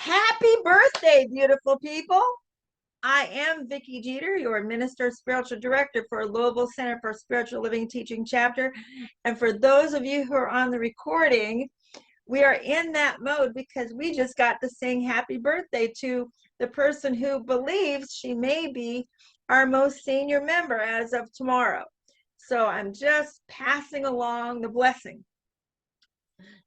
Happy birthday, beautiful people. I am Vicki Jeter, your Minister Spiritual Director for Louisville Center for Spiritual Living Teaching Chapter. And for those of you who are on the recording, we are in that mode because we just got to sing happy birthday to the person who believes she may be our most senior member as of tomorrow. So I'm just passing along the blessing.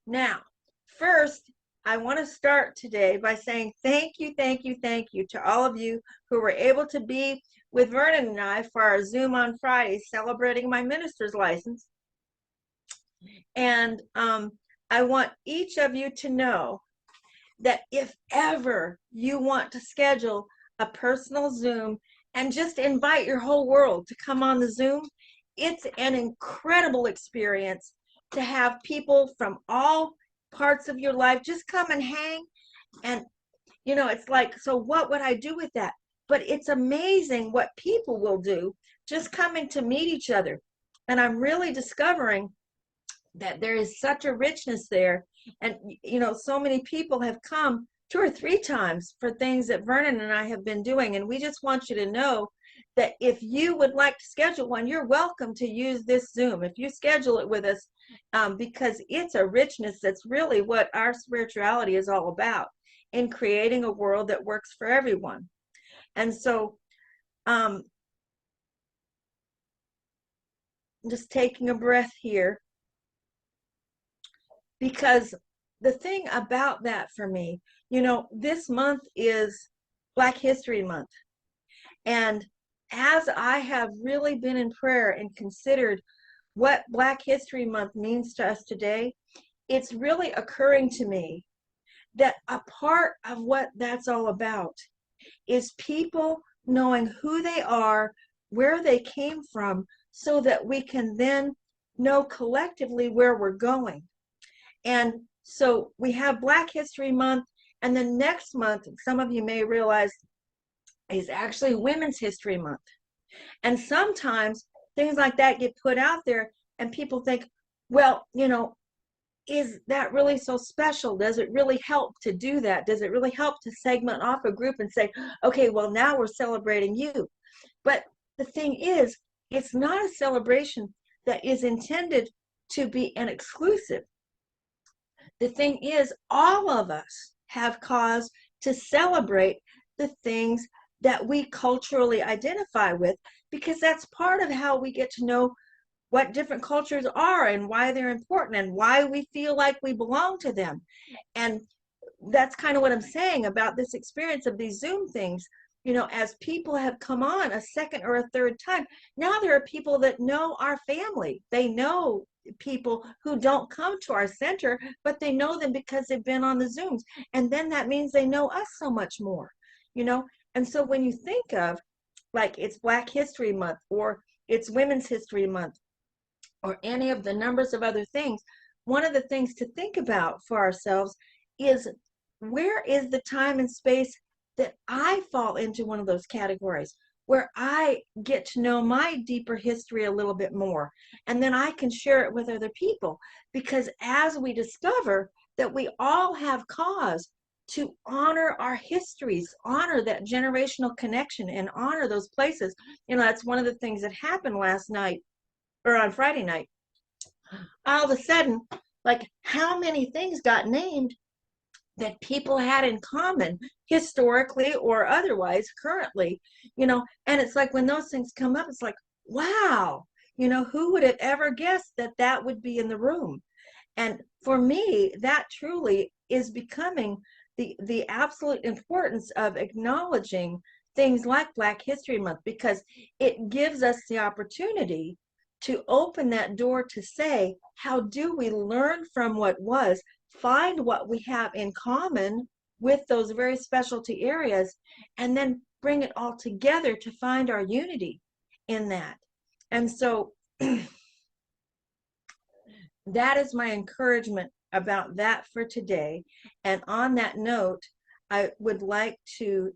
Now, first, I want to start today by saying thank you to all of you who were able to be with Vernon and I for our Zoom on Friday celebrating my minister's license. And I want each of you to know that if ever you want to schedule a personal Zoom and just invite your whole world to come on the Zoom, it's an incredible experience to have people from all parts of your life just come and hang. And it's like, so what would I do with that? But it's amazing what people will do just coming to meet each other. And I'm really discovering that there is such a richness there. And so many people have come 2 or 3 times for things that Vernon and I have been doing. And we just want you to know that if you would like to schedule one, you're welcome to use this Zoom if you schedule it with us, because it's a richness that's really what our spirituality is all about, in creating a world that works for everyone. And so just taking a breath here, because the thing about that for me, this month is Black History Month. And as I have really been in prayer and considered what Black History Month means to us today, it's really occurring to me that a part of what that's all about is people knowing who they are, where they came from, so that we can then know collectively where we're going. And so we have Black History Month, and then next month, some of you may realize, is actually Women's History Month. And sometimes things like that get put out there and people think, well, is that really so special? Does it really help to do that? Does it really help to segment off a group and say, okay, well, now we're celebrating you? But the thing is, it's not a celebration that is intended to be an exclusive. The thing is, all of us have cause to celebrate the things that we culturally identify with, because that's part of how we get to know what different cultures are and why they're important and why we feel like we belong to them. And that's kind of what I'm saying about this experience of these Zoom things. As people have come on a second or a third time, now there are people that know our family. They know people who don't come to our center, but they know them because they've been on the Zooms. And then that means they know us so much more, And so when you think of, like, it's Black History Month, or it's Women's History Month, or any of the numbers of other things, one of the things to think about for ourselves is, where is the time and space that I fall into one of those categories, where I get to know my deeper history a little bit more, and then I can share it with other people. Because as we discover that we all have cause to honor our histories, honor that generational connection, and honor those places. That's one of the things that happened last night, or on Friday night. All of a sudden, like, how many things got named that people had in common, historically or otherwise, currently, and it's like, when those things come up, it's like, wow, who would have ever guessed that that would be in the room? And for me, that truly is becoming the absolute importance of acknowledging things like Black History Month, because it gives us the opportunity to open that door to say, how do we learn from what was, find what we have in common with those very specialty areas, and then bring it all together to find our unity in that. And so that is my encouragement about that for today. And on that note, I would like to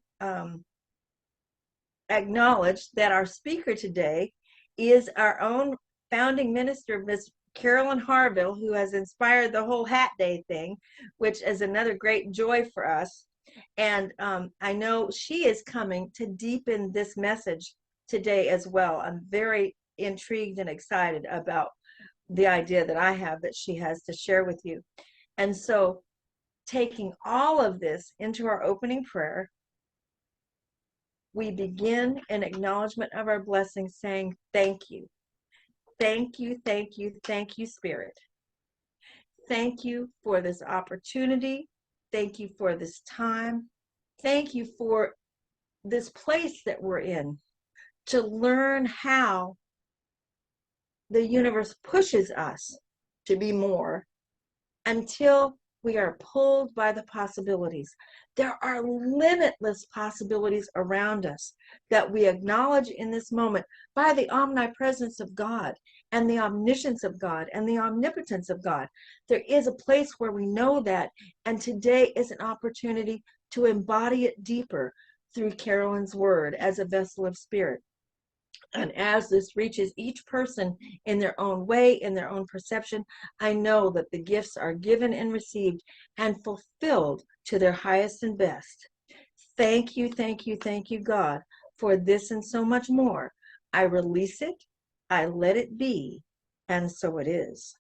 acknowledge that our speaker today is our own founding minister, Miss Carolyn Harvill, who has inspired the whole Hat Day thing, which is another great joy for us. And I know she is coming to deepen this message today as well. I'm very intrigued and excited about the idea that I have that she has to share with you. And so, taking all of this into our opening prayer, we begin in acknowledgement of our blessings, saying, thank you. Thank you, thank you, thank you, Spirit. Thank you for this opportunity. Thank you for this time. Thank you for this place that we're in to learn how the universe pushes us to be more until we are pulled by the possibilities. There are limitless possibilities around us that we acknowledge in this moment by the omnipresence of God and the omniscience of God and the omnipotence of God. There is a place where we know that, and today is an opportunity to embody it deeper through Carolyn's word as a vessel of spirit. And as this reaches each person in their own way, in their own perception, I know that the gifts are given and received and fulfilled to their highest and best. Thank you, thank you, thank you, God, for this and so much more. I release it, I let it be, and so it is.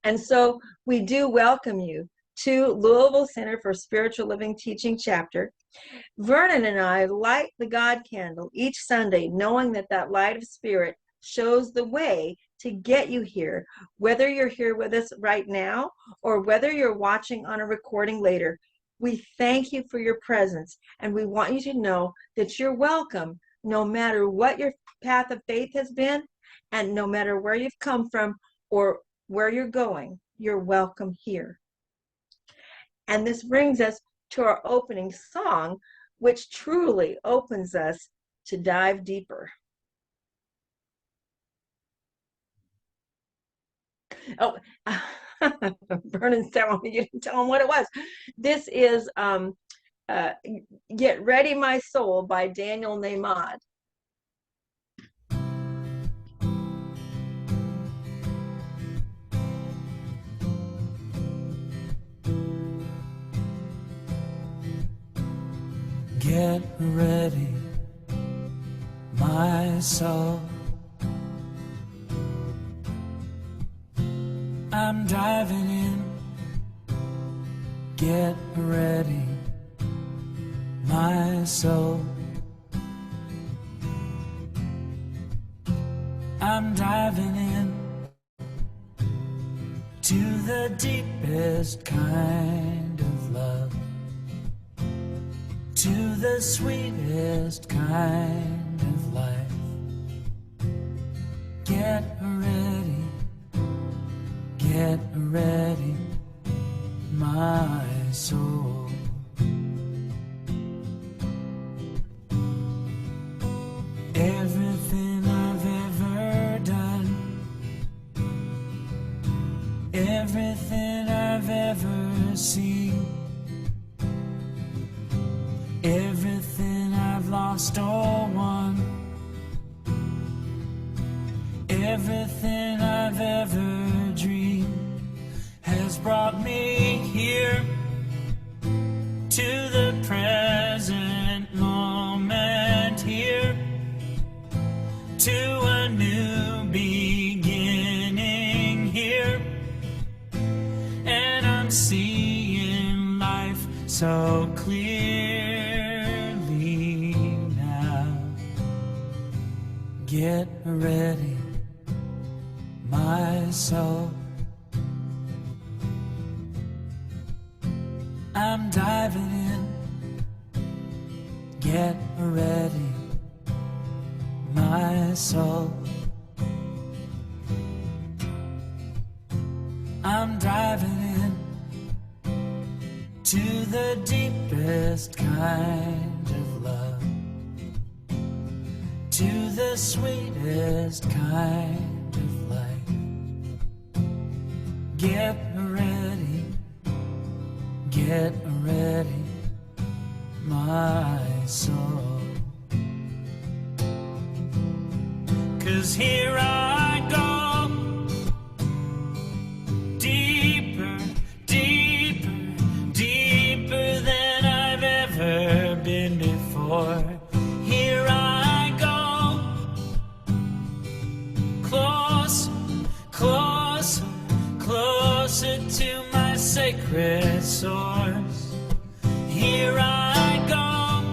And so we do welcome you to Louisville Center for Spiritual Living Teaching Chapter. Vernon and I light the God candle each Sunday, knowing that that light of spirit shows the way to get you here, whether you're here with us right now or whether you're watching on a recording later. We thank you for your presence, and we want you to know that you're welcome no matter what your path of faith has been, and no matter where you've come from or where you're going, you're welcome here. And this brings us to our opening song, which truly opens us to dive deeper. Oh, Vernon's telling me you didn't tell him what it was. This is Get Ready My Soul by Daniel Nahmad. Get ready, my soul. I'm diving in. Get ready, my soul. I'm diving in to the deepest kind of love, to the sweetest kind of life. Get ready, my soul. Everything I've ever done, everything I've ever seen, everything I've lost or won, everything I've ever dreamed has brought me here to the present moment, here to a new beginning here. And I'm seeing life so clearly now. Get ready, my soul. I'm diving in. Get ready, my soul. I'm diving in to the deepest kind of love, to the sweetest kind of life. Get ready, my soul. 'Cause here I go, deeper sacred source. Here I go,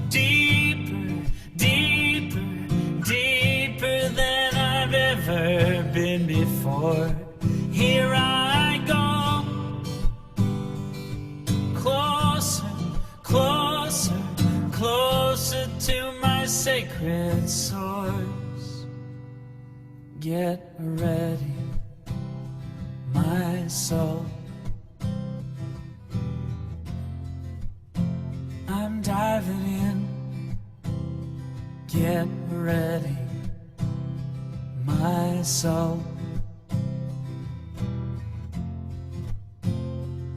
deeper, deeper, deeper than I've ever been before. Here I go, closer, closer, closer to my sacred source. Get ready, my soul. I'm diving in. Get ready, my soul.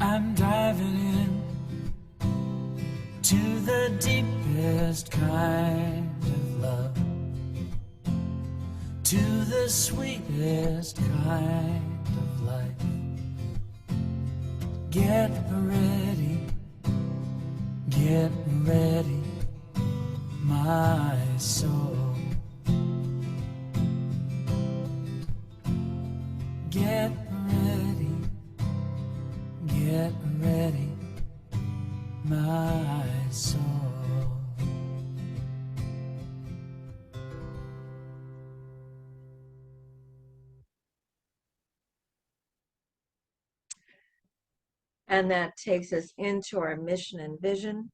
I'm diving in to the deepest kind of love, to the sweetest kind of life. Get ready, my soul. Get ready, my soul. And that takes us into our mission and vision.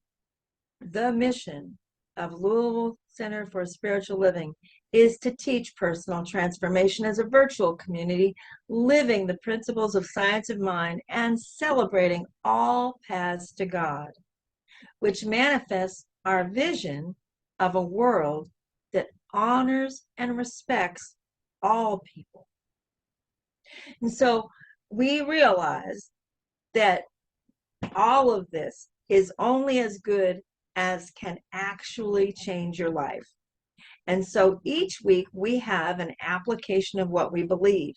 The mission of Louisville Center for Spiritual Living is to teach personal transformation as a virtual community, living the principles of science of mind and celebrating all paths to God, which manifests our vision of a world that honors and respects all people. And so we realize that all of this is only as good as can actually change your life. And so each week we have an application of what we believe.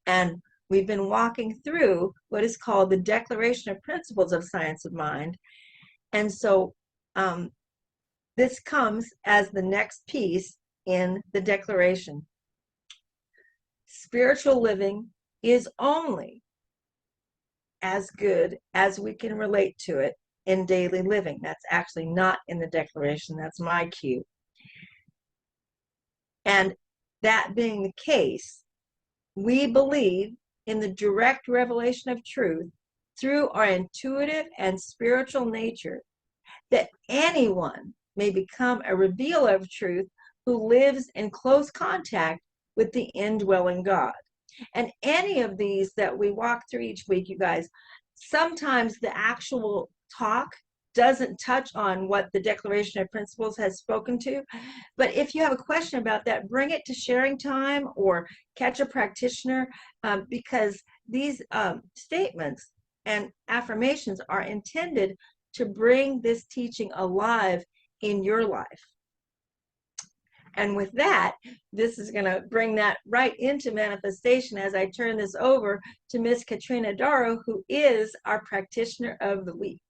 And we've been walking through what is called the Declaration of Principles of Science of Mind. And so this comes as the next piece in the declaration. Spiritual living is only as good as we can relate to it in daily living. That's actually not in the declaration. That's my cue. And that being the case, we believe in the direct revelation of truth through our intuitive and spiritual nature, that anyone may become a revealer of truth who lives in close contact with the indwelling God. And any of these that we walk through each week, you guys, sometimes the actual talk doesn't touch on what the Declaration of Principles has spoken to. But if you have a question about that, bring it to sharing time or catch a practitioner, because these statements and affirmations are intended to bring this teaching alive in your life. And with that, this is going to bring that right into manifestation as I turn this over to Miss Katrina Darrow, who is our practitioner of the week.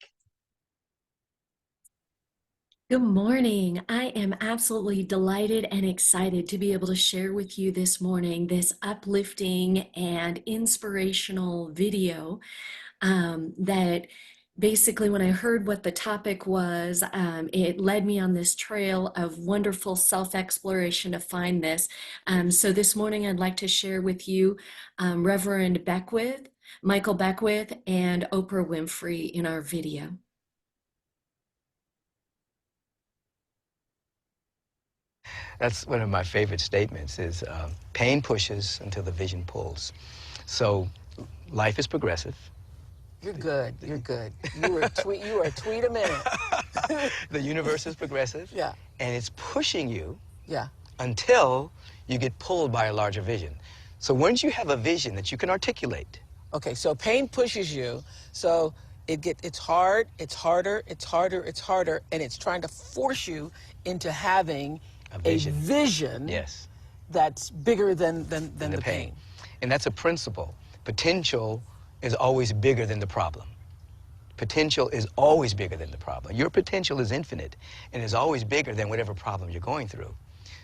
Good morning. I am absolutely delighted and excited to be able to share with you this morning this uplifting and inspirational video that basically, when I heard what the topic was, it led me on this trail of wonderful self-exploration to find this. So this morning, I'd like to share with you Reverend Beckwith, Michael Beckwith, and Oprah Winfrey in our video. That's one of my favorite statements is pain pushes until the vision pulls. So life is progressive. You're good. You're good. You were a tweet a minute. The universe is progressive. Yeah. And it's pushing you. Yeah. Until you get pulled by a larger vision. So once you have a vision that you can articulate. Okay, so pain pushes you. So it's hard, it's harder, it's harder, it's harder, and it's trying to force you into having a vision yes. that's bigger than the pain. And that's a principle. Potential is always bigger than the problem. Potential is always bigger than the problem. Your potential is infinite and is always bigger than whatever problem you're going through.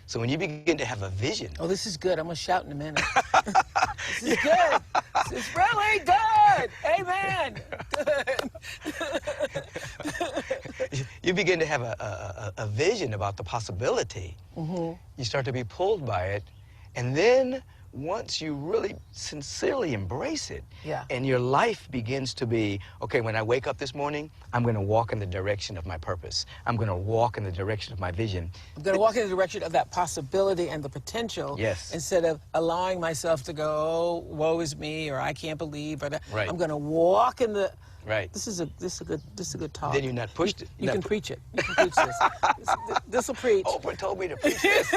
So when you begin to have a vision. Oh, this is good. I'm going to shout in a minute. This is good. This is really good. Amen. Good. You begin to have a vision about the possibility. Mm-hmm. You start to be pulled by it. And then once you really sincerely embrace it, Yeah. and your life begins to be, okay, when I wake up this morning, I'm going to walk in the direction of my purpose. I'm going to walk in the direction of my vision. I'm going to walk in the direction of that possibility and the potential. Yes. Instead of allowing myself to go, oh, woe is me, or I can't believe, or that. Right. I'm going to walk in the. Right. This is a good talk. Then you're not pushed. You can preach it. You can preach this. This will preach. Oprah told me to preach this.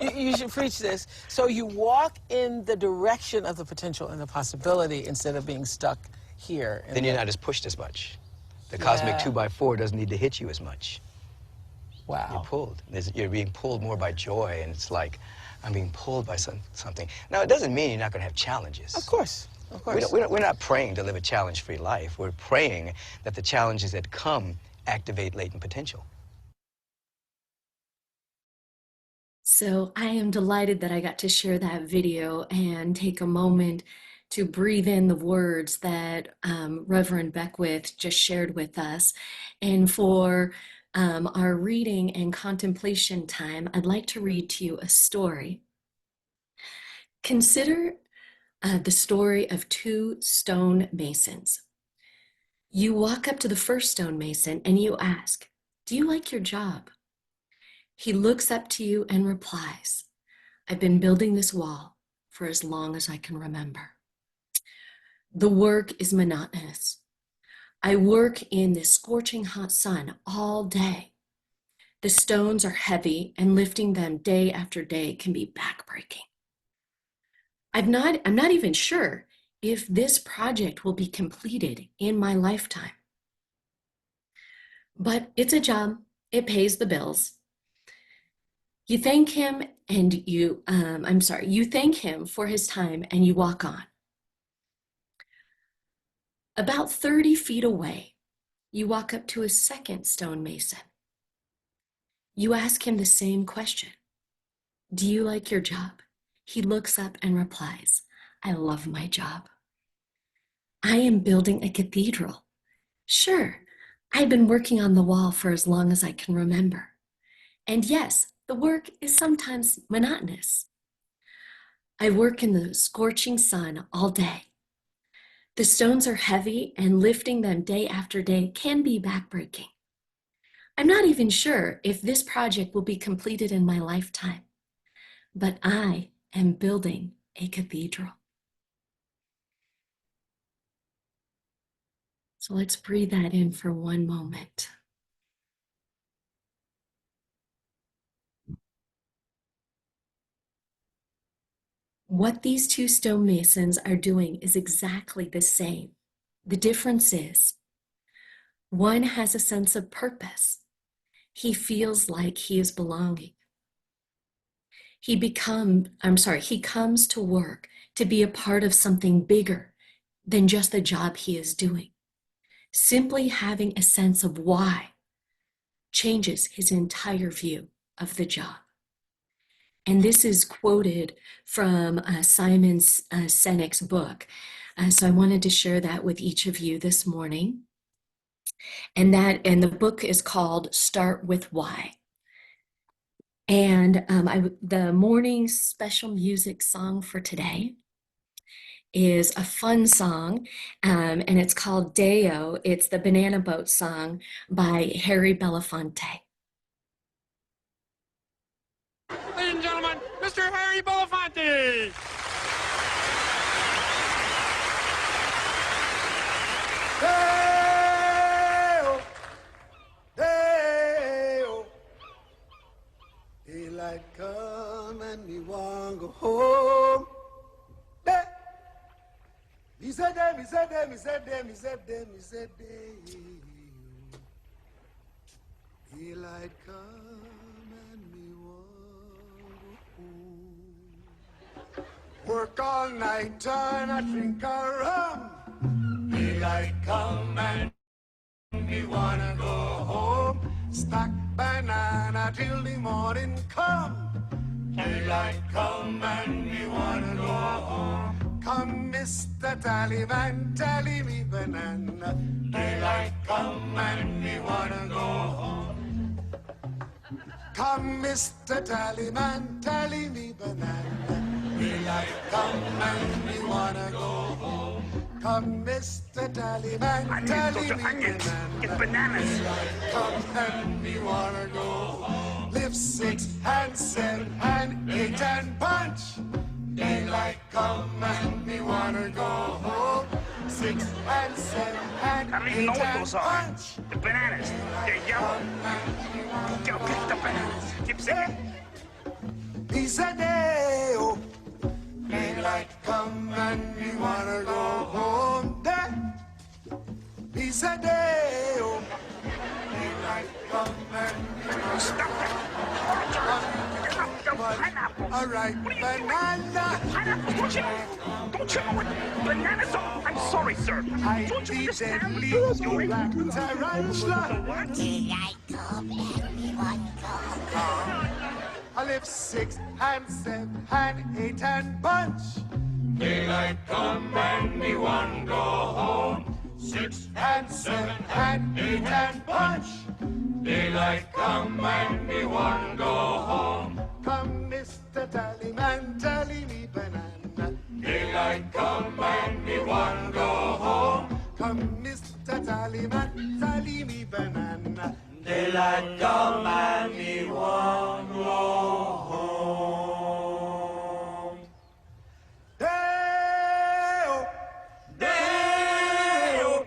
You should preach this. So you walk in the direction of the potential and the possibility instead of being stuck here. Then you're not as pushed as much. The cosmic 2x4 doesn't need to hit you as much. Wow. You're pulled. You're being pulled more by joy, and it's like, I'm being pulled by something. Now, it doesn't mean you're not going to have challenges. Of course. Of course. We're not praying to live a challenge-free life. We're praying that the challenges that come activate latent potential. So I am delighted that I got to share that video and take a moment to breathe in the words that Reverend Beckwith just shared with us. And for our reading and contemplation time, I'd like to read to you a story. Consider the story of two stone masons. You walk up to the first stonemason and you ask, "Do you like your job?" He looks up to you and replies, "I've been building this wall for as long as I can remember. The work is monotonous. I work in this scorching hot sun all day. The stones are heavy and lifting them day after day can be backbreaking. I'm not even sure if this project will be completed in my lifetime. But it's a job. It pays the bills." You thank him and you thank him for his time and you walk on. About 30 feet away, you walk up to a second stonemason. You ask him the same question. "Do you like your job?" He looks up and replies, "I love my job. I am building a cathedral. Sure, I've been working on the wall for as long as I can remember. And yes, the work is sometimes monotonous. I work in the scorching sun all day. The stones are heavy and lifting them day after day can be backbreaking. I'm not even sure if this project will be completed in my lifetime, but I am building a cathedral." So let's breathe that in for one moment. What these two stonemasons are doing is exactly the same. The difference is one has a sense of purpose. He feels like he is belonging. He comes to work to be a part of something bigger than just the job he is doing. Simply having a sense of why changes his entire view of the job. And this is quoted from Simon Sinek's book. So I wanted to share that with each of you this morning. And the book is called Start With Why. And the morning special music song for today is a fun song, and it's called Deo. It's the Banana Boat song by Harry Belafonte. Ladies and gentlemen, Mr. Harry Belafonte. Hey-oh, hey-oh. Daylight come and me want go home. Hey. He said them, he said them, he said them, he said them, he said them. Daylight come and me want go home. Work all night and I drink a rum. Daylight come and me wanna go home. Stack banana till the morning come. Daylight come and me wanna go home. Mr. Tallyman, tally me banana. Daylight come and me wanna go home. Come, Mr. Tallyman, tally me banana. Daylight come and me wanna go home. Come, Mr. Tallyman, tally me banana. Get bananas. Daylight come and me wanna go home. Lift 6 and 7 and 8 and punch. Daylight come and me wanna go home. 6 and 7 and I don't even 8 know what and those are. punch. The bananas. They're yellow. Go pick the bananas. Keep singing. He's a day, oh. Daylight come and me wanna go home. He's a day, oh. Daylight come and me wanna Stop that. Pineapple. all right, banana. Pineapple. Don't you know what bananas are? I'm sorry, sir. I Don't you eat understand? deadly You're black tarantula. what? I live 6 and 7 and 8 and bunch. Daylight come and me one go home. 6 and 7 and 8 and bunch. Daylight come and me one go home. Come, Mr. Tallyman, tally me banana. Daylight come and me one go home. Come, Mr. Tallyman, tally me banana. Daylight come and me one go home. Day-o, day-o,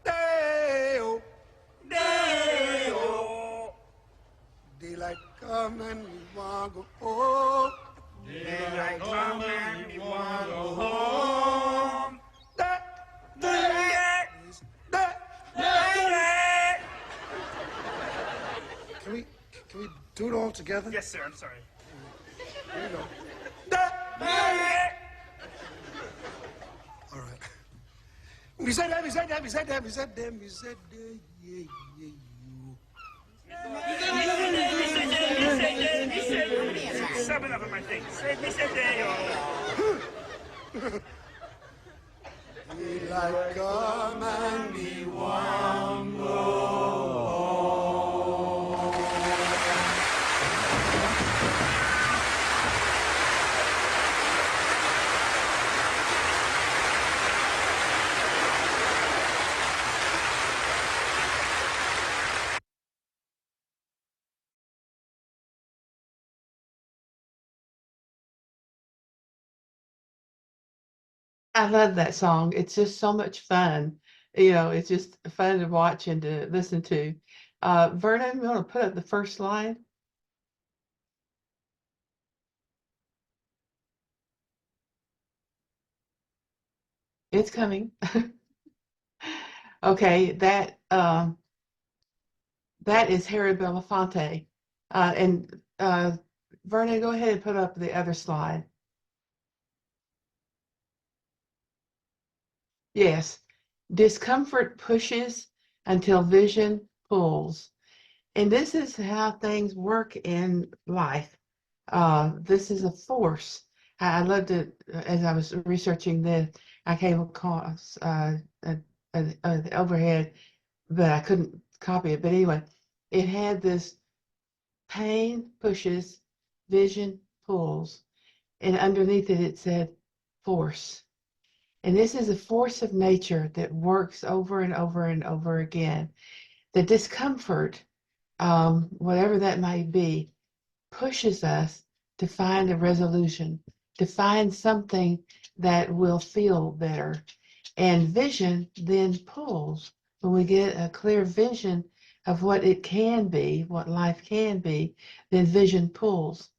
day-o, day-o. Daylight come and we want go home. Daylight come and we want go home. Day, day, day, day. Can we do it all together? Yes, sir. I'm sorry. Here you go. Day. All right. We said that, we said that, we said that, we said that, we said that, yeah, yeah, you. 7 of them, I think. He said they. Daylight come and me one go home. I love that song. It's just so much fun. You know, it's just fun to watch and to listen to. Vernon, you want to put up the first slide? It's coming. Okay, that is Harry Belafonte. And Vernon, go ahead and put up the other slide. Yes. Discomfort pushes until vision pulls. And this is how things work in life. This is a force. I loved it as I was researching this. I came across the overhead, but I couldn't copy it. But anyway, it had this pain pushes, vision pulls, and underneath it, it said force. And this is a force of nature that works over and over and over again. The discomfort, whatever that may be, pushes us to find a resolution, to find something that will feel better. And vision then pulls. When we get a clear vision of what it can be, what life can be, then vision pulls.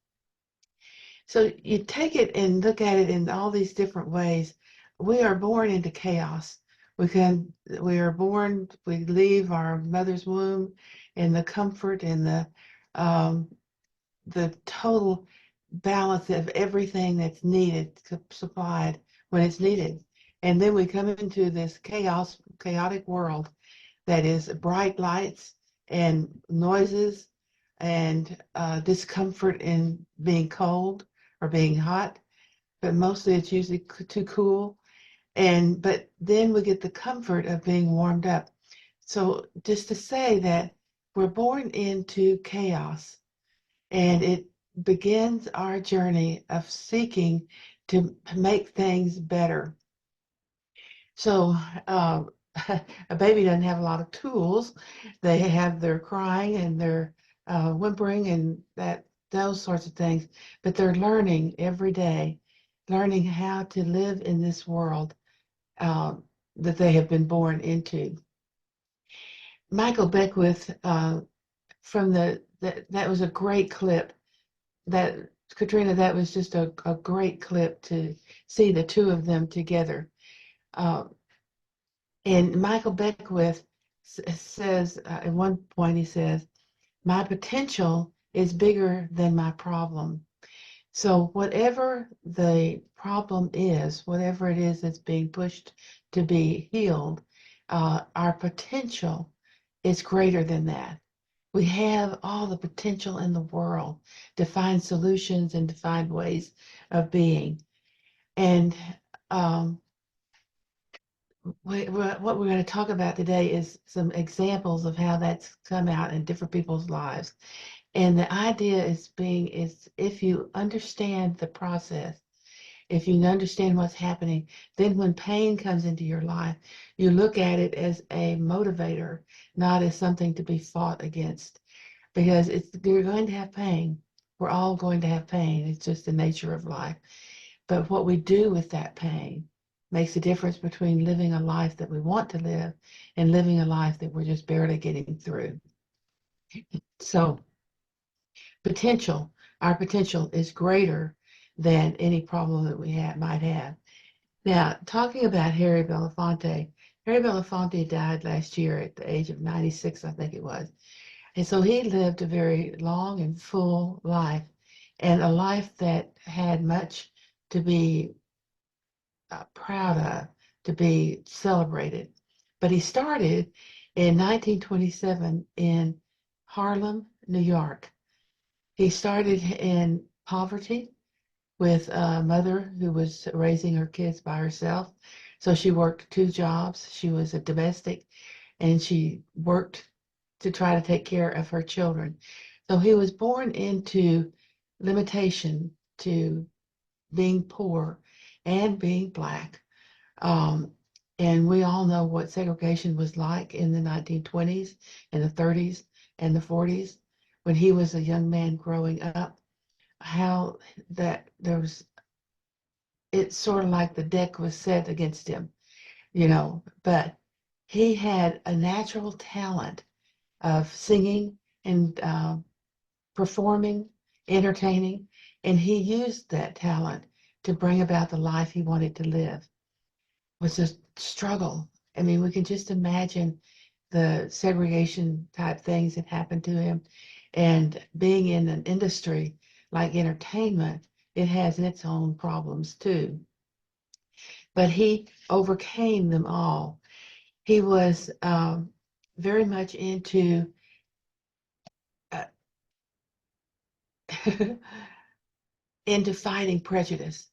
So you take it and look at it in all these different ways. We are born into chaos. We are born, we leave our mother's womb in the comfort and the total balance of everything that's needed, supplied when it's needed. And then we come into this chaotic world that is bright lights and noises and discomfort in being cold or being hot, but mostly it's usually too cool. But then we get the comfort of being warmed up. So just to say that we're born into chaos, and it begins our journey of seeking to make things better. So a baby doesn't have a lot of tools. They have their crying and their whimpering and those sorts of things, but they're learning every day, learning how to live in this world that they have been born into. Michael Beckwith from that was a great clip. That Katrina, that was just a great clip to see the two of them together. Uh, and Michael Beckwith says at one point, he says, "My potential is bigger than my problem." So whatever the problem is, whatever it is that's being pushed to be healed, our potential is greater than that. We have all the potential in the world to find solutions and to find ways of being. And what we're going to talk about today is some examples of how that's come out in different people's lives. And the idea is if you understand the process, if you understand what's happening, then when pain comes into your life, you look at it as a motivator, not as something to be fought against. Because you're going to have pain. We're all going to have pain. It's just the nature of life. But what we do with that pain makes a difference between living a life that we want to live and living a life that we're just barely getting through. So our potential is greater than any problem that we might have. Now, talking about Harry Belafonte died last year at the age of 96, I think it was. And so he lived a very long and full life, and a life that had much to be proud of, to be celebrated. But he started in 1927 in Harlem, New York. He started in poverty with a mother who was raising her kids by herself. So she worked 2 jobs. She was a domestic, and she worked to try to take care of her children. So he was born into limitation, to being poor and being Black. Um, and we all know what segregation was like in the 1920s and the 30s and the 40s when he was a young man growing up, how that it's sort of like the deck was set against him, but he had a natural talent of singing and performing, entertaining, and he used that talent to bring about the life he wanted to live. It was a struggle. I mean, we can just imagine the segregation type things that happened to him. And being in an industry like entertainment, it has its own problems too. But he overcame them all. He was very much into uh, into fighting prejudice,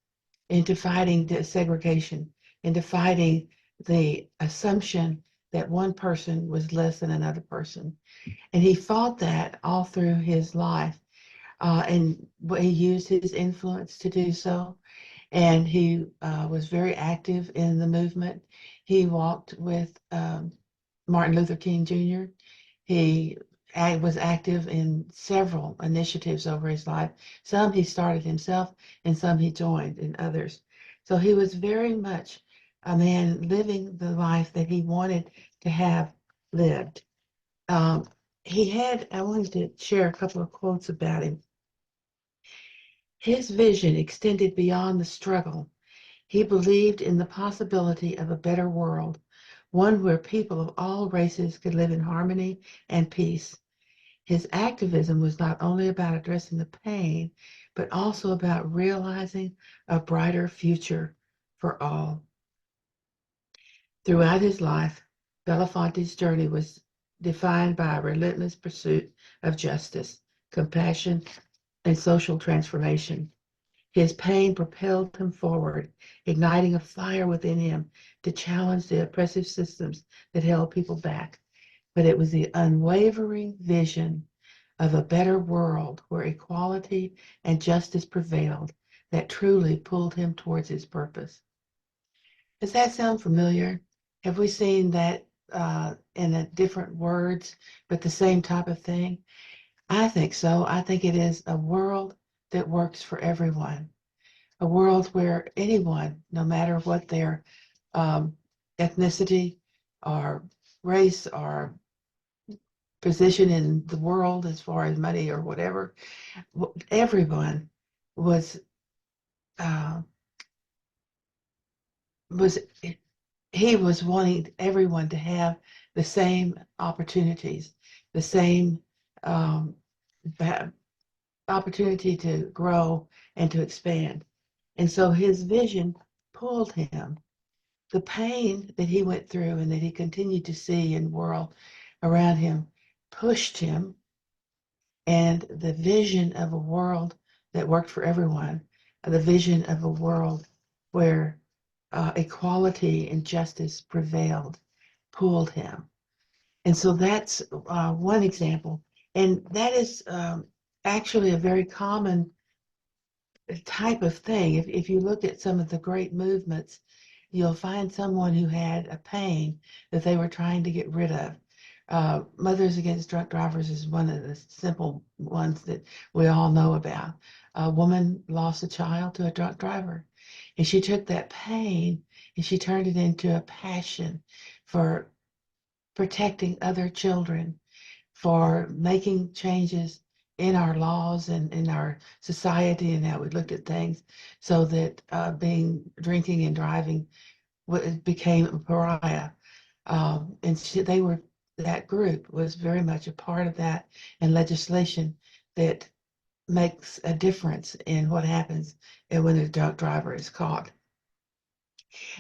into fighting the segregation, into fighting the assumption that one person was less than another person. And he fought that all through his life. And he used his influence to do so. And he was very active in the movement. He walked with Martin Luther King Jr. He was active in several initiatives over his life. Some he started himself, and some he joined in others. So he was very much a man living the life that he wanted to have lived. I wanted to share a couple of quotes about him. His vision extended beyond the struggle. He believed in the possibility of a better world, one where people of all races could live in harmony and peace. His activism was not only about addressing the pain, but also about realizing a brighter future for all. Throughout his life, Belafonte's journey was defined by a relentless pursuit of justice, compassion, and social transformation. His pain propelled him forward, igniting a fire within him to challenge the oppressive systems that held people back. But it was the unwavering vision of a better world where equality and justice prevailed that truly pulled him towards his purpose. Does that sound familiar? Have we seen that in a different words, but the same type of thing? I think so. I think it is a world that works for everyone, a world where anyone, no matter what their ethnicity or race or position in the world as far as money or whatever, everyone was uh, was he was wanting everyone to have the same opportunities, the same um, opportunity to grow and to expand. And so his vision pulled him. The pain that he went through and that he continued to see in the world around him pushed him, and the vision of a world that worked for everyone, the vision of a world where equality and justice prevailed, pulled him. And so that's one example. And that is actually a very common type of thing. If you look at some of the great movements, you'll find someone who had a pain that they were trying to get rid of. Mothers Against Drunk Drivers is one of the simple ones that we all know about. A woman lost a child to a drunk driver, and she took that pain and she turned it into a passion for protecting other children, for making changes in our laws and in our society and how we looked at things, so that drinking and driving became a pariah. And that group was very much a part of that, and legislation that makes a difference in what happens when a drunk driver is caught.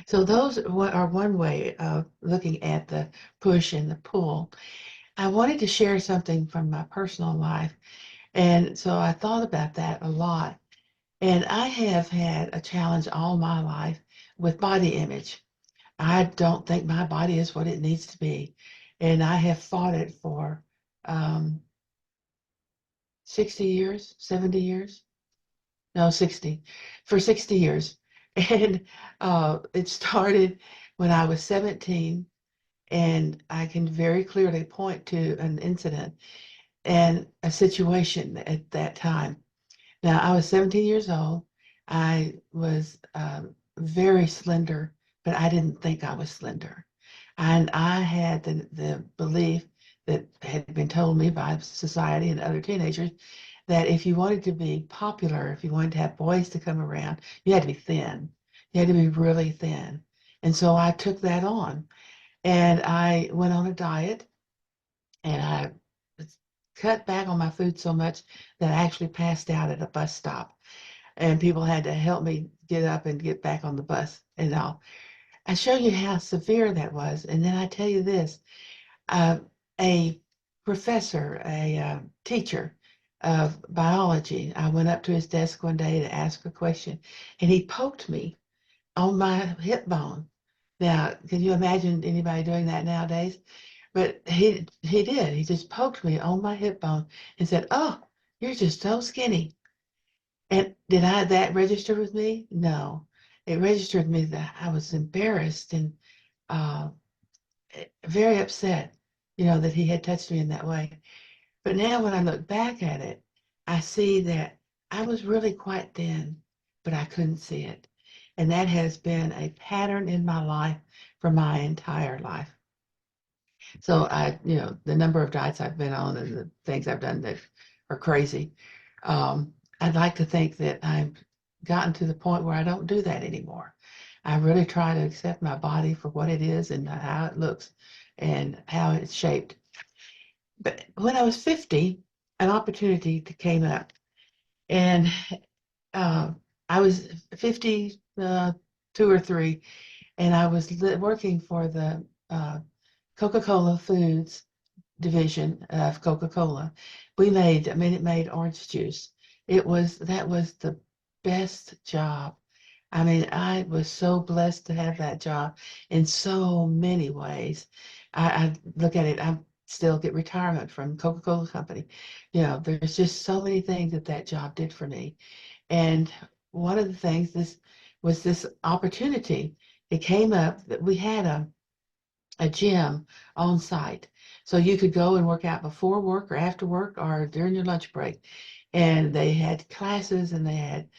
So those are one way of looking at the push and the pull. I wanted to share something from my personal life. And so I thought about that a lot. And I have had a challenge all my life with body image. I don't think my body is what it needs to be. And I have fought it for 60 years, 70 years, no, 60, for 60 years. And it started when I was 17. And I can very clearly point to an incident and a situation at that time. Now, I was 17 years old. I was very slender, but I didn't think I was slender. And I had the belief that had been told me by society and other teenagers that if you wanted to be popular, if you wanted to have boys to come around, you had to be thin. You had to be really thin. And so I took that on. And I went on a diet, and I cut back on my food so much that I actually passed out at a bus stop. And people had to help me get up and get back on the bus and all. I show you how severe that was. And then I tell you this, a professor, a teacher of biology, I went up to his desk one day to ask a question, and he poked me on my hip bone. Now, can you imagine anybody doing that nowadays? But he did. He just poked me on my hip bone and said, "Oh, you're just so skinny." And did that register with me? No. It registered with me that I was embarrassed and uh, very upset, that he had touched me in that way. But now when I look back at it, I see that I was really quite thin, but I couldn't see it. And that has been a pattern in my life for my entire life. So the number of diets I've been on and the things I've done that are crazy. I'd like to think that I've gotten to the point where I don't do that anymore. I really try to accept my body for what it is and how it looks and how it's shaped. But when I was 50, an opportunity came up, and I was 52 or 3, and I was working for the Coca-Cola Foods division of Coca-Cola. We made Minute Maid orange juice. That was the best job. I mean, I was so blessed to have that job in so many ways. I look at it, I still get retirement from Coca-Cola Company. You know, there's just so many things that that job did for me. And one of the things, this was this opportunity. It came up that we had a gym on site. So you could go and work out before work or after work or during your lunch break. And they had classes and they had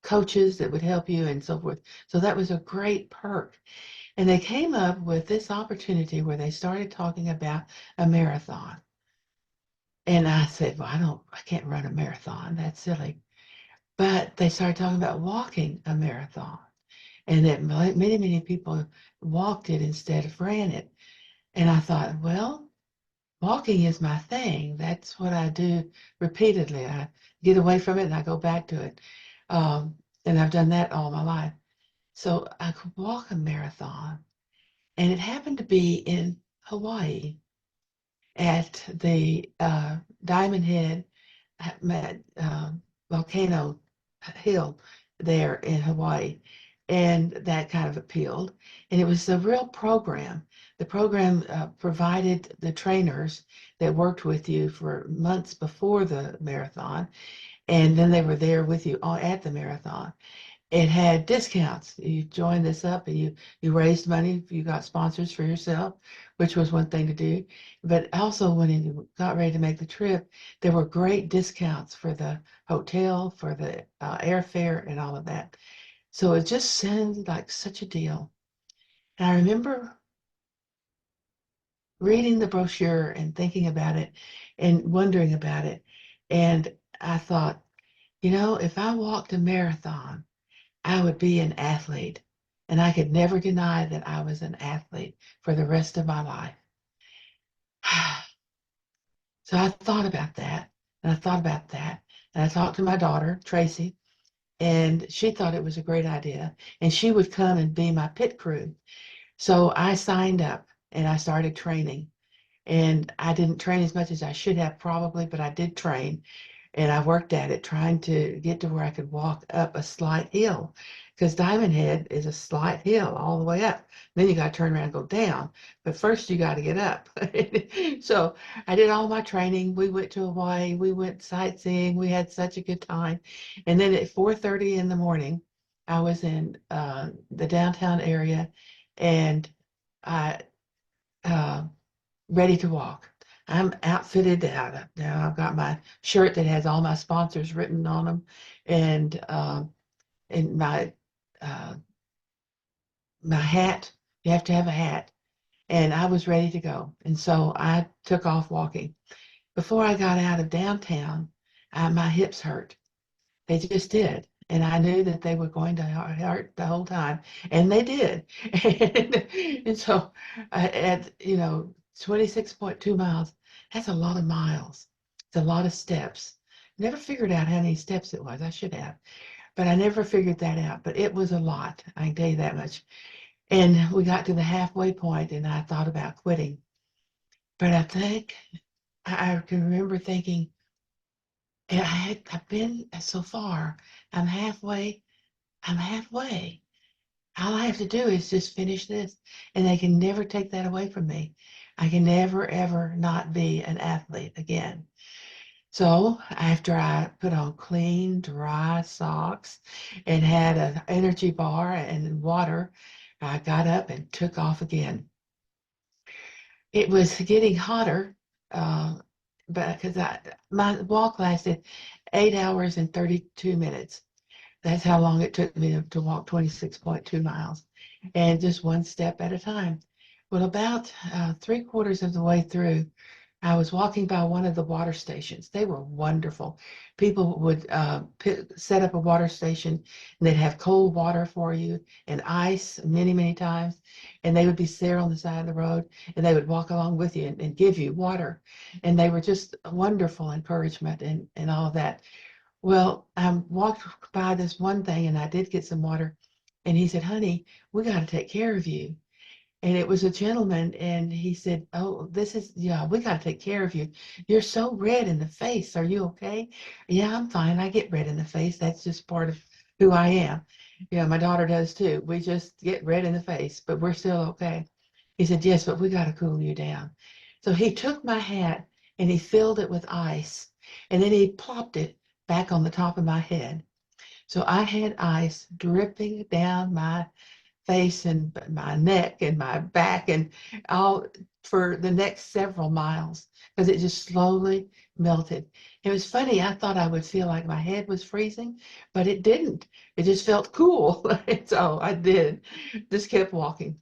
coaches that would help you and so forth. So that was a great perk. And they came up with this opportunity where they started talking about a marathon. And I said, well, I can't run a marathon. That's silly. But they started talking about walking a marathon and that many, many people walked it instead of ran it. And I thought, well, walking is my thing. That's what I do repeatedly. I get away from it and I go back to it. And I've done that all my life. So I could walk a marathon. And it happened to be in Hawaii at the Diamond Head volcano hill there in Hawaii. And that kind of appealed. And it was a real program. The program provided the trainers that worked with you for months before the marathon. And then they were there with you at the marathon. It had discounts. You joined this up and you raised money. You got sponsors for yourself, which was one thing to do. But also when you got ready to make the trip, there were great discounts for the hotel, for the airfare and all of that. So it just sounded like such a deal. And I remember reading the brochure and thinking about it and wondering about it. And I thought, you know, if I walked a marathon, I would be an athlete. And I could never deny that I was an athlete for the rest of my life. So I thought about that, and I thought about that. And I talked to my daughter, Tracy, and she thought it was a great idea. And she would come and be my pit crew. So I signed up and I started training. And I didn't train as much as I should have probably, but I did train. And I worked at it trying to get to where I could walk up a slight hill because Diamond Head is a slight hill all the way up. Then you got to turn around and go down. But first you got to get up. So I did all my training. We went to Hawaii. We went sightseeing. We had such a good time. And then at 4:30 in the morning, I was in the downtown area and I ready to walk. I'm outfitted out. Now I've got my shirt that has all my sponsors written on them, and uh, my hat. You have to have a hat, and I was ready to go. And so I took off walking. Before I got out of downtown, my hips hurt. They just did. And I knew that they were going to hurt the whole time. And they did. And so at, 26.2 miles, that's a lot of miles. It's a lot of steps. Never figured out how many steps it was. I should have. But I never figured that out. But it was a lot. I can tell you that much. And we got to the halfway point and I thought about quitting. But I think I can remember thinking, and I've been so far. I'm halfway. I'm halfway. All I have to do is just finish this, and they can never take that away from me. I can never, ever not be an athlete again. So after I put on clean, dry socks and had an energy bar and water, I got up and took off again. It was getting hotter, but because my walk lasted 8 hours and 32 minutes. That's how long it took me to walk 26.2 miles, and just one step at a time. Well, about 3/4 of the way through, I was walking by one of the water stations. They were wonderful. People would set up a water station and they'd have cold water for you and ice many, many times. And they would be there on the side of the road and they would walk along with you and give you water. And they were just a wonderful encouragement and all of that. Well, I walked by this one thing and I did get some water. And he said, honey, we got to take care of you. And it was a gentleman, and he said, "Oh, yeah, we got to take care of you. You're so red in the face. Are you okay?" "Yeah, I'm fine. I get red in the face. That's just part of who I am." Yeah, my daughter does too. We just get red in the face, but we're still okay. He said, "Yes, but we got to cool you down." So he took my hat and he filled it with ice, and then he plopped it back on the top of my head. So I had ice dripping down my face and my neck and my back and all for the next several miles because it just slowly melted. It was funny. I thought I would feel like my head was freezing, but it didn't. It just felt cool. And so I did. Just kept walking.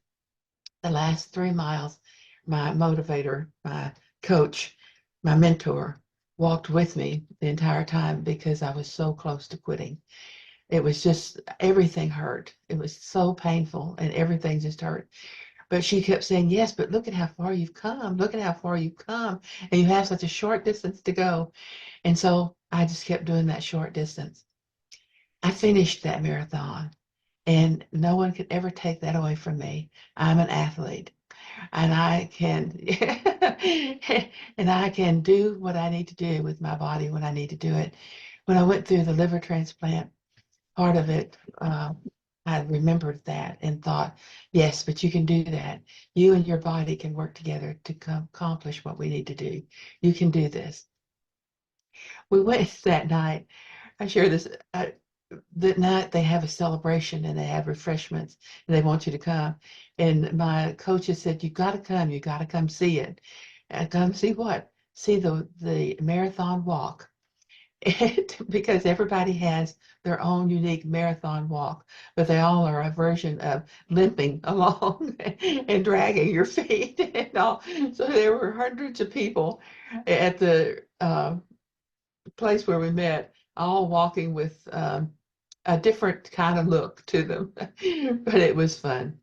The last 3 miles, my motivator, my coach, my mentor walked with me the entire time because I was so close to quitting. It was just everything hurt. It was so painful and everything just hurt. But she kept saying, "Yes, but look at how far you've come. Look at how far you've come. And you have such a short distance to go." And so I just kept doing that short distance. I finished that marathon, and no one could ever take that away from me. I'm an athlete, and I can and I can do what I need to do with my body when I need to do it. When I went through the liver transplant, part of it, I remembered that and thought, yes, but you can do that. You and your body can work together to accomplish what we need to do. You can do this. We went that night. I share this. That night they have a celebration and they have refreshments and they want you to come. And my coaches said, "You got to come. You got to come see it." And come see what? See the marathon walk. Because everybody has their own unique marathon walk, but they all are a version of limping along and dragging your feet and all. So there were hundreds of people at the place where we met, all walking with a different kind of look to them, but it was fun.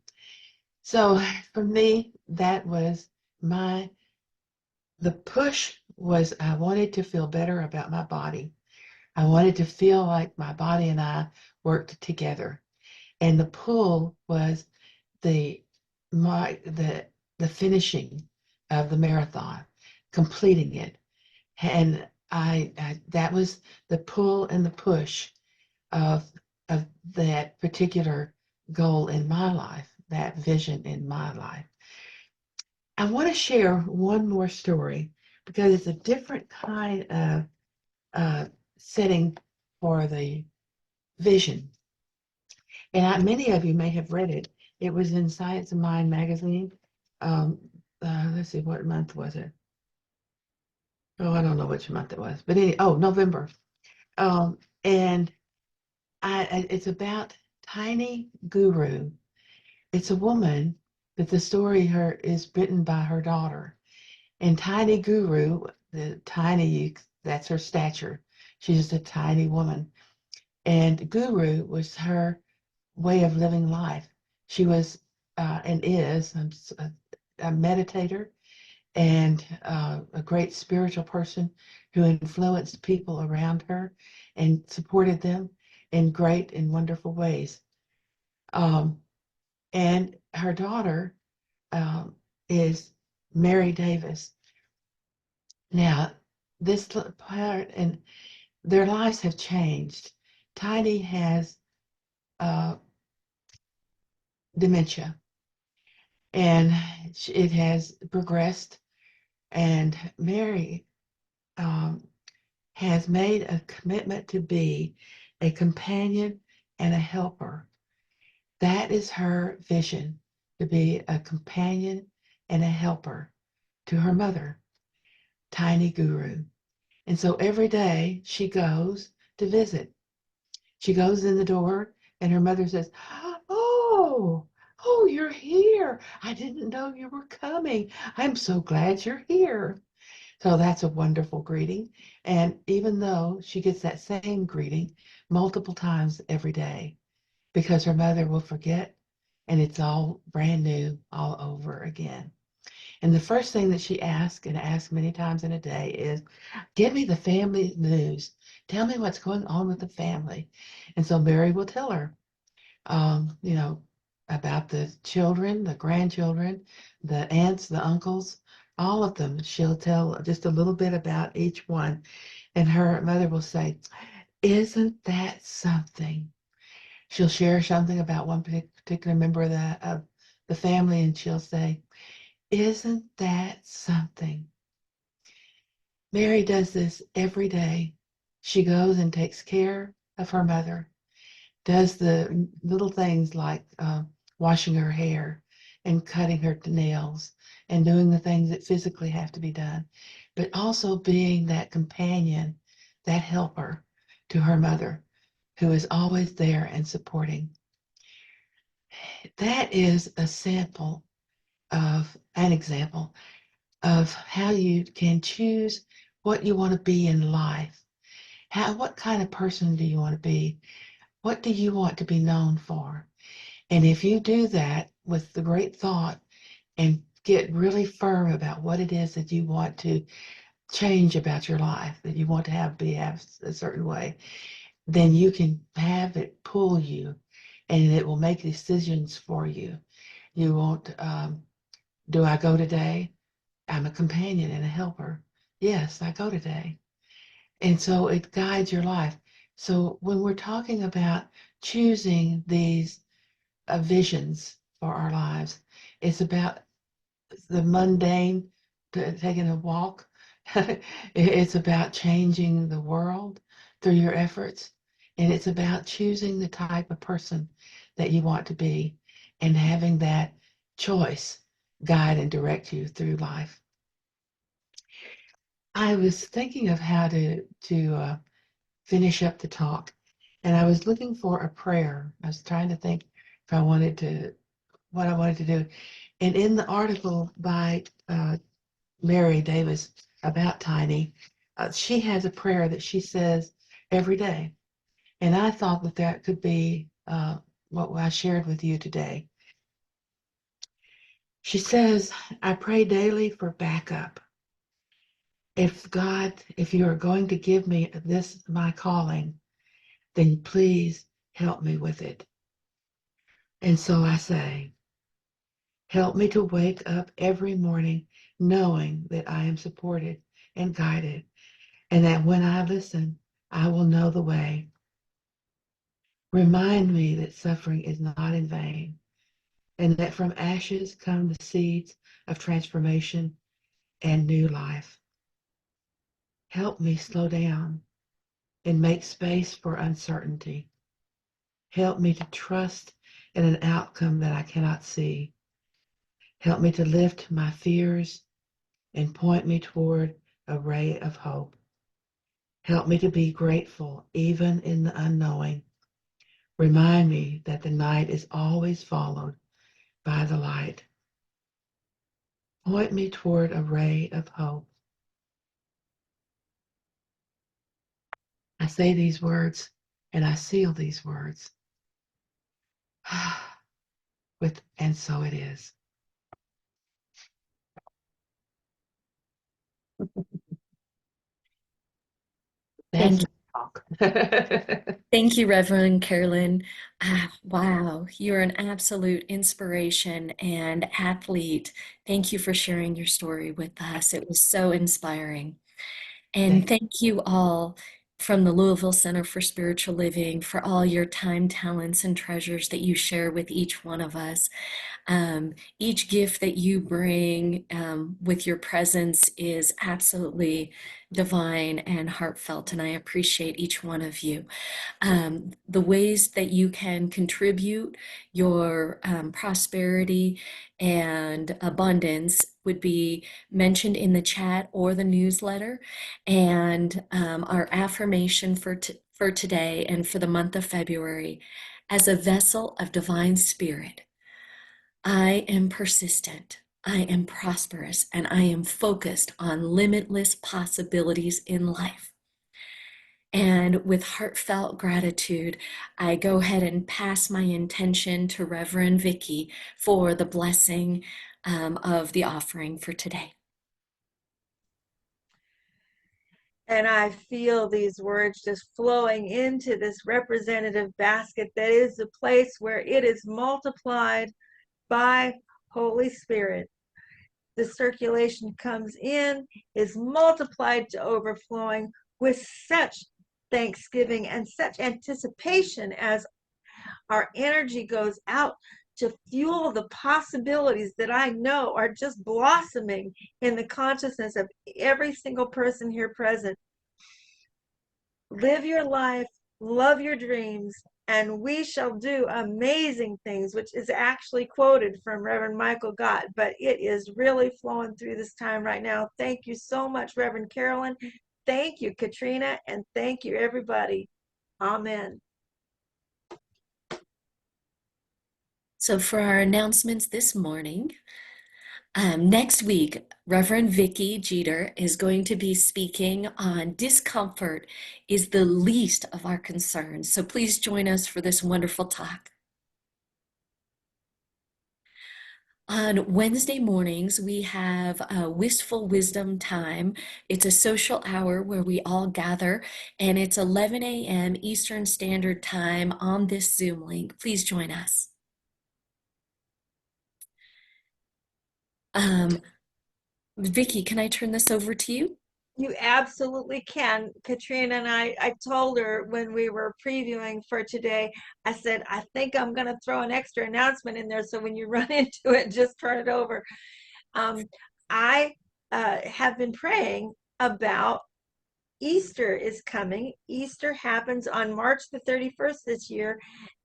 So for me, that was the push was I wanted to feel better about my body. I wanted to feel like my body and I worked together. And the pull was the the finishing of the marathon, completing it. And I that was the pull and the push of of that particular goal in my life, that vision in my life. I want to share one more story because it's a different kind of uh, setting for the vision. And many of you may have read it. It was in Science of Mind magazine. Um, let's see, what month was it? Oh, I don't know which month it was, but November. And it's about Tiny Guru. It's a woman that the story her is written by her daughter. And Tiny Guru, the tiny, that's her stature. She's just a tiny woman. And Guru was her way of living life. She was and is a meditator and a great spiritual person who influenced people around her and supported them in great and wonderful ways. Um, and her daughter is Mary Davis. Now, this part and their lives have changed. Tiny has uh, dementia, and it has progressed. And Mary has made a commitment to be a companion and a helper. That is her vision, to be a companion and a helper to her mother, Tiny Guru. And so every day she goes to visit. She goes in the door and her mother says, "Oh, oh, you're here. I didn't know you were coming. I'm so glad you're here." So that's a wonderful greeting. And even though she gets that same greeting multiple times every day, because her mother will forget and it's all brand new all over again. And the first thing that she asks, and asks many times in a day, is, "Give me the family news. Tell me what's going on with the family." And so Mary will tell her, um, you know, about the children, the grandchildren, the aunts, the uncles, all of them. She'll tell just a little bit about each one. And her mother will say, "Isn't that something?" She'll share something about one particular member of the family, and she'll say, "Isn't that something?" Mary does this every day. She goes and takes care of her mother, does the little things like washing her hair and cutting her nails and doing the things that physically have to be done, but also being that companion, that helper to her mother, who is always there and supporting. That is a sample of an example of how you can choose what you want to be in life. What kind of person do you want to be? What do you want to be known for? And if you do that with the great thought and get really firm about what it is that you want to change about your life, that you want to have a certain way, then you can have it pull you and it will make decisions for you. You won't, do I go today? I'm a companion and a helper. Yes, I go today. And so it guides your life. So when we're talking about choosing these visions for our lives, it's about the mundane, taking a walk. It's about changing the world through your efforts. And it's about choosing the type of person that you want to be and having that choice guide and direct you through life. I was thinking of how to finish up the talk, and I was looking for a prayer. I was trying to think if I wanted to, what I wanted to do. And in the article by Mary Davis about Tiny, she has a prayer that she says every day. And I thought that that could be what I shared with you today. She says, "I pray daily for backup. If you are going to give me this, my calling, then please help me with it. And so I say, help me to wake up every morning knowing that I am supported and guided, and that when I listen, I will know the way. Remind me that suffering is not in vain, and that from ashes come the seeds of transformation and new life. Help me slow down and make space for uncertainty. Help me to trust in an outcome that I cannot see. Help me to lift my fears and point me toward a ray of hope. Help me to be grateful even in the unknowing. Remind me that the night is always followed by the light. Point me toward a ray of hope." I say these words and I seal these words and so it is. That's Thank my talk. Thank you, Reverend Carolyn. Wow, you're an absolute inspiration and athlete. Thank you for sharing your story with us. It was so inspiring. And thank you all from the Louisville Center for Spiritual Living for all your time, talents, and treasures that you share with each one of us. Each gift that you bring with your presence is absolutely divine and heartfelt, and I appreciate each one of you. The ways that you can contribute your prosperity and abundance would be mentioned in the chat or the newsletter. And our affirmation for today and for the month of February: as a vessel of divine spirit, I am persistent, I am prosperous, and I am focused on limitless possibilities in life. And with heartfelt gratitude, I go ahead and pass my intention to Reverend Vicky for the blessing of the offering for today. And I feel these words just flowing into this representative basket that is the place where it is multiplied by Holy Spirit. The circulation comes in, is multiplied to overflowing with such thanksgiving and such anticipation as our energy goes out to fuel the possibilities that I know are just blossoming in the consciousness of every single person here present. Live your life, love your dreams, and we shall do amazing things, which is actually quoted from Reverend Michael Gott, but it is really flowing through this time right now. Thank you so much, Reverend Carolyn. Thank you, Katrina, and thank you, everybody. Amen. So for our announcements this morning, next week, Reverend Vicki Jeter is going to be speaking on discomfort is the least of our concerns. So please join us for this wonderful talk. On Wednesday mornings, we have a Wistful Wisdom time. It's a social hour where we all gather, and it's 11 a.m. Eastern Standard Time on this Zoom link. Please join us. Vicki, can I turn this over to you? You absolutely can. Katrina and I told her when we were previewing for today, I said, I think I'm going to throw an extra announcement in there. So when you run into it, just turn it over. I have been praying about Easter is coming. Easter happens on March the 31st this year.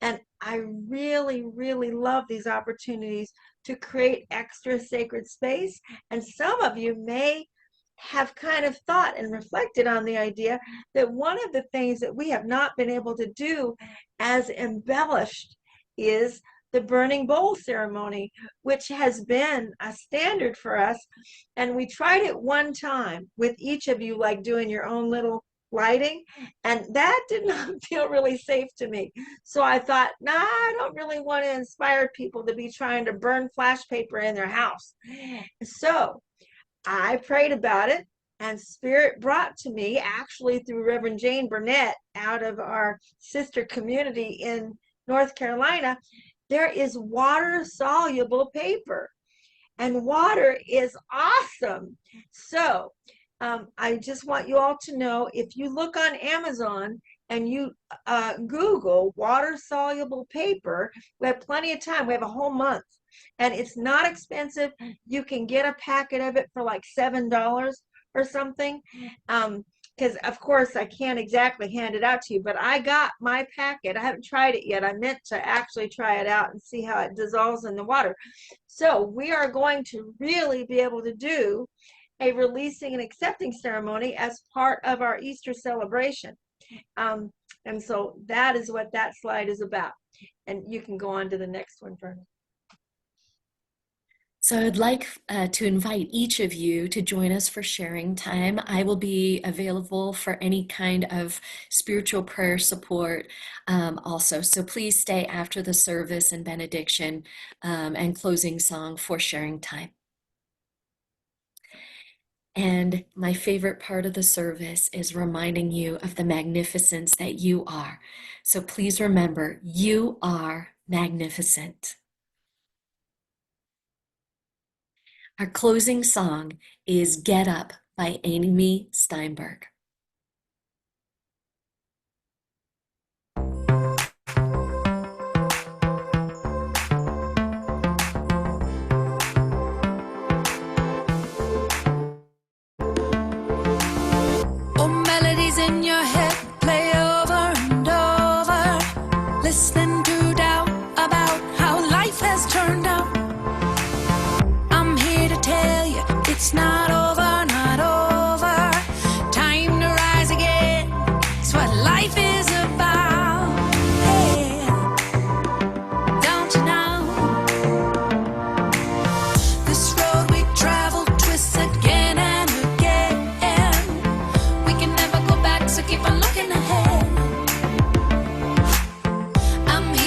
And I really, really love these opportunities to create extra sacred space. And some of you may have kind of thought and reflected on the idea that one of the things that we have not been able to do as embellished is the burning bowl ceremony, which has been a standard for us. And we tried it one time with each of you, like doing your own little lighting, and that did not feel really safe to me. So I thought, nah, I don't really want to inspire people to be trying to burn flash paper in their house. So I prayed about it, and Spirit brought to me, actually through Reverend Jane Burnett out of our sister community in North Carolina, there is water-soluble paper, and water is awesome. So I just want you all to know, if you look on Amazon and you Google water-soluble paper, we have plenty of time. We have a whole month. And it's not expensive. You can get a packet of it for like $7 or something. Because, of course, I can't exactly hand it out to you. But I got my packet. I haven't tried it yet. I meant to actually try it out and see how it dissolves in the water. So we are going to really be able to do a releasing and accepting ceremony as part of our Easter celebration. And so that is what that slide is about. And you can go on to the next one, Vernon. So I'd like to invite each of you to join us for sharing time. I will be available for any kind of spiritual prayer support also. So please stay after the service and benediction and closing song for sharing time. And my favorite part of the service is reminding you of the magnificence that you are. So please remember, you are magnificent. Our closing song is Get Up by Amy Steinberg. Oh, melodies in your head play over and over, listening to doubt about how life has turned out. I'm here to tell you it's not over, not over. Time to rise again, it's what life is about. Yeah, don't you know? This road we travel twists again and again. We can never go back, so keep on looking ahead. I'm here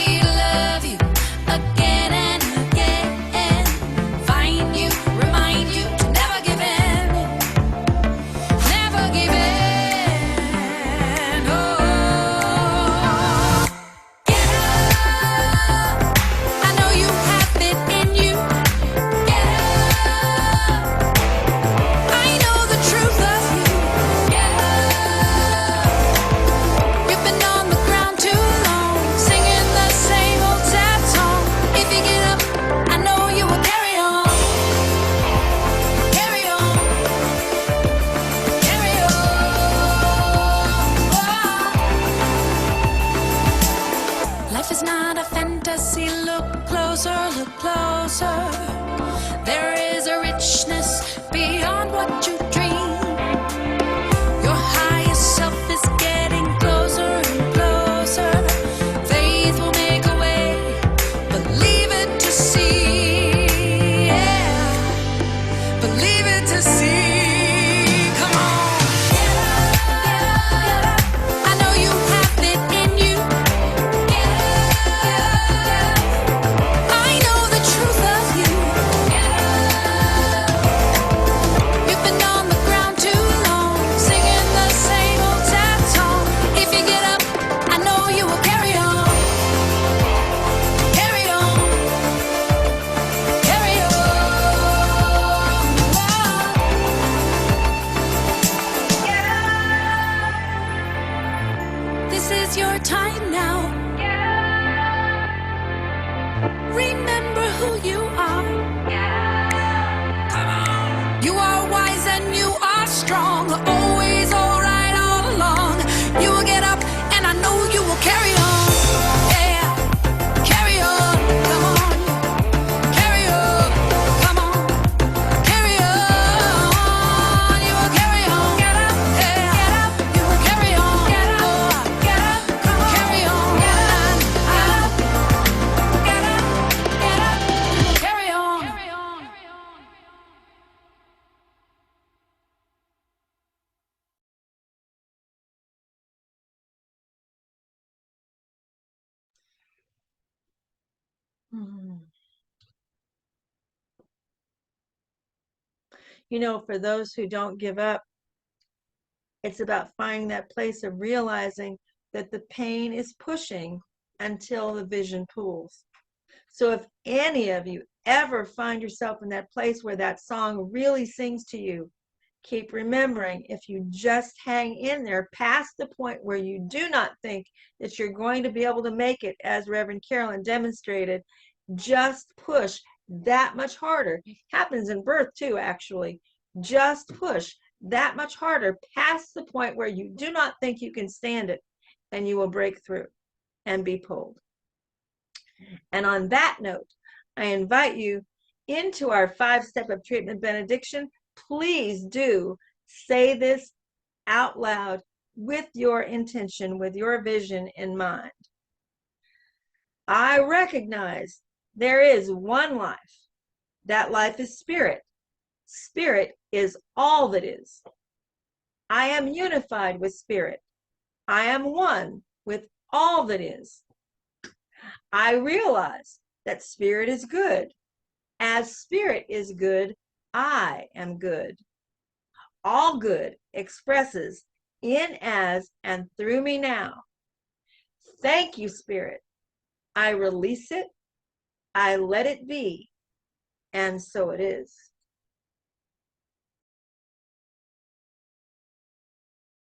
Life is not a fantasy. Look closer, look closer. There is a richness beyond what you dream. Your highest self is getting closer and closer. Faith will make a way. Believe it to see. Yeah. Believe it to see. Come on. Get up, get up, get up. I know you have it in you. Get up, get up, get up. I know the truth of you. Get up. You've been on the ground too long, singing the same old sad song. If you get up, I know you will carry on. Carry on. Carry on. This is your time now. Remember who you are. You are wise and you are strong. Always all right all along. You will get up and I know you will carry on. Yeah. Carry on. Come on. Carry on. Come on. Carry on. You will carry on. Get up. Yeah. Get up. You will carry on. Get up. Get up. Come on. Carry on. Get up. Get up. Get up. You will carry on. Carry on. You know, for those who don't give up, it's about finding that place of realizing that the pain is pushing until the vision pulls. So if any of you ever find yourself in that place where that song really sings to you, keep remembering, if you just hang in there past the point where you do not think that you're going to be able to make it, as Reverend Carolyn demonstrated, just push that much harder. It happens in birth too, actually. Just push that much harder past the point where you do not think you can stand it, and you will break through and be pulled. And on that note, I invite you into our 5-step of treatment benediction. Please do say this out loud with your intention, with your vision in mind. I recognize there is one life. That life is spirit. Spirit is all that is. I am unified with spirit. I am one with all that is. I realize that spirit is good. As spirit is good, I am good. All good expresses in, as, and through me now. Thank you, spirit. I release it. I let it be. And so it is.